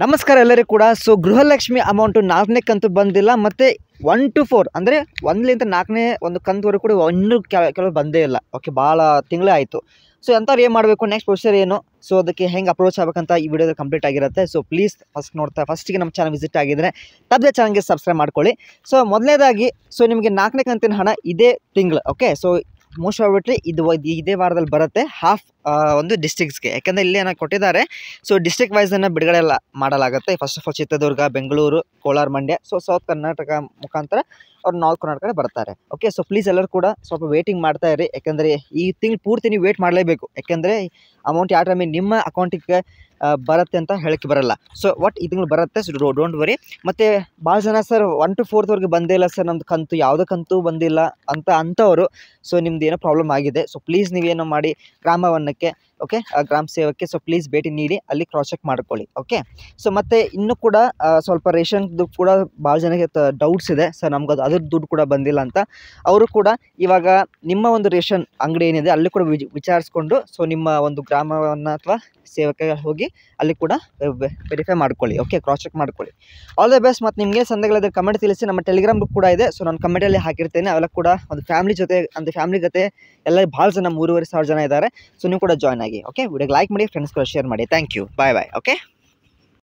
ನಮಸ್ಕಾರ ಎಲ್ಲರಿಗೂ ಕೂಡ. ಸೊ ಗೃಹಲಕ್ಷ್ಮಿ ಅಮೌಂಟು 4ನೇ ಕಂತು ಬಂದಿಲ್ಲ, ಮತ್ತು 1 to 4 ಅಂದರೆ 1ಲಿಂದ 4ನೇ ಒಂದು ಕಂತುವರೆಗೂ ಕೂಡ ಇನ್ನೂ ಕೆಲವು ಬಂದೇ ಇಲ್ಲ. ಓಕೆ, ಭಾಳ ತಿಂಗಳೇ ಆಯಿತು. ಸೊ ಅಂಥವ್ರು ಏನು ಮಾಡಬೇಕು, ನೆಕ್ಸ್ಟ್ ಪ್ರೊಸೀಜರ್ ಏನು, ಸೊ ಅದಕ್ಕೆ ಹೆಂಗೆ ಅಪ್ರೋಚ್ ಆಗಬೇಕಂತ ಈ ವಿಡಿಯೋದಲ್ಲಿ ಕಂಪ್ಲೀಟ್ ಆಗಿರುತ್ತೆ. ಸೊ ಪ್ಲೀಸ್ ಫಸ್ಟಿಗೆ ನಮ್ಮ ಚಾನಲ್ ವಿಸಿಟ್ ಆಗಿದ್ದರೆ ತಪ್ಪದೆ ಚಾನಲ್ಗೆ ಸಬ್ಸ್ಕ್ರೈಬ್ ಮಾಡ್ಕೊಳ್ಳಿ. ಸೊ ಮೊದಲನೇದಾಗಿ ನಿಮಗೆ 4ನೇ ಕಂತಿನ ಹಣ ಇದೇ ತಿಂಗಳು, ಓಕೆ, ಸೊ ಮೋಸ್ಟ್ ಪ್ರಾಬಬ್ಲಿ ಇದೇ ವಾರದಲ್ಲಿ ಬರುತ್ತೆ. ಹಾಫ್ ಒಂದು ಡಿಸ್ಟ್ರಿಕ್ಸ್ಗೆ, ಯಾಕೆಂದರೆ ಇಲ್ಲಿ ಏನೋ ಕೊಟ್ಟಿದ್ದಾರೆ. ಸೊ ಡಿಸ್ಟ್ರಿಕ್ಟ್ ವೈಸನ್ನು ಬಿಡುಗಡೆ ಎಲ್ಲ ಮಾಡಲಾಗುತ್ತೆ. First of all Chitradurga, Bengaluru, Kolar, Mandya, so south Karnataka ಮುಖಾಂತರ ಅವ್ರು ನಾರ್ತ್ ಕರ್ನಾಟಕ ಬರ್ತಾರೆ. ಓಕೆ, ಸೊ ಪ್ಲೀಸ್ ಎಲ್ಲರೂ ಕೂಡ ಸ್ವಲ್ಪ ವೇಟಿಂಗ್ ಮಾಡ್ತಾ ಇರಿ, ಯಾಕೆಂದರೆ ಈ ತಿಂಗಳು ಪೂರ್ತಿ ನೀವು ವೇಟ್ ಮಾಡಲೇಬೇಕು. ಯಾಕೆಂದರೆ ಅಮೌಂಟ್ ಯಾವ ಟೈಮಿಗೆ ನಿಮ್ಮ ಅಕೌಂಟಿಗೆ ಬರುತ್ತೆ ಅಂತ ಹೇಳಕ್ಕೆ ಬರಲ್ಲ. ಸೊ ಈ ತಿಂಗಳು ಬರುತ್ತೆ, ಸೊ ಡೋಂಟ್ ವರಿ. ಮತ್ತು ಭಾಳ ಜನ ಸರ್ 1 to 4ವರೆಗೆ ಬಂದೇ ಇಲ್ಲ ಸರ್, ನಮ್ಮದು ಕಂತು ಯಾವುದೇ ಕಂತು ಬಂದಿಲ್ಲ ಅಂಥವರು, ಸೊ ನಿಮ್ದು ಏನೋ ಪ್ರಾಬ್ಲಮ್ ಆಗಿದೆ. ಸೊ ಪ್ಲೀಸ್ ನೀವೇನೋ ಮಾಡಿ ಗ್ರಾಮವನ್ನಕ್ಕೆ, ಓಕೆ, ಗ್ರಾಮ ಸೇವಕ್ಕೆ ಸೊ ಪ್ಲೀಸ್ ಭೇಟಿ ನೀಡಿ ಅಲ್ಲಿ ಕ್ರಾಸ್ ಚೆಕ್ ಮಾಡ್ಕೊಳ್ಳಿ. ಓಕೆ, ಸೊ ಮತ್ತು ಇನ್ನೂ ಕೂಡ ಸ್ವಲ್ಪ ರೇಷನ್ದು ಕೂಡ ಭಾಳ ಜನಕ್ಕೆ ಡೌಟ್ಸ್ ಇದೆ ಸರ್, ನಮ್ಗೆ ಅದ್ರ ದುಡ್ಡು ಕೂಡ ಬಂದಿಲ್ಲ ಅಂತ. ಅವರು ಕೂಡ ಇವಾಗ ನಿಮ್ಮ ಒಂದು ರೇಷನ್ ಅಂಗಡಿ ಏನಿದೆ ಅಲ್ಲಿ ಕೂಡ ವಿಚಾರಿಸ್ಕೊಂಡು ಸೊ ನಿಮ್ಮ ಒಂದು ಗ್ರಾಮವನ್ನು ಅಥವಾ ಸೇವಕ್ಕೆ ಹೋಗಿ ಅಲ್ಲಿ ಕೂಡ ವೆರಿಫೈ ಮಾಡ್ಕೊಳ್ಳಿ. ಓಕೆ, ಕ್ರಾಸ್ ಚೆಕ್ ಮಾಡ್ಕೊಳ್ಳಿ. All the best. ಮತ್ತು ನಿಮಗೆ ಸಂದೇಹಗಳಿದ್ರೆ ಕಮೆಂಟ್ ತಿಳಿಸಿ. ನಮ್ಮ ಟೆಲಿಗ್ರಾಮ್ ಗ್ರೂಪ್ ಕೂಡ ಇದೆ, ಸೊ ನಾನು ಕಮೆಂಟಲ್ಲಿ ಹಾಕಿರ್ತೇನೆ. ಅವೆಲ್ಲ ಕೂಡ ಒಂದು ಫ್ಯಾಮಿಲಿ ಜೊತೆ ಎಲ್ಲ ಭಾಳ ಜನ 3,500 ಜನ ಇದ್ದಾರೆ. ಸೊ ನೀವು ಕೂಡ ಜಾಯ್ನ್ ಆಗಿ. ಓಕೆ, ವಿಡಿಯೋಗೆ ಲೈಕ್ ಮಾಡಿ, ಫ್ರೆಂಡ್ಸ್ ಕೂಡ ಶೇರ್ ಮಾಡಿ. Thank you, bye bye. Okay.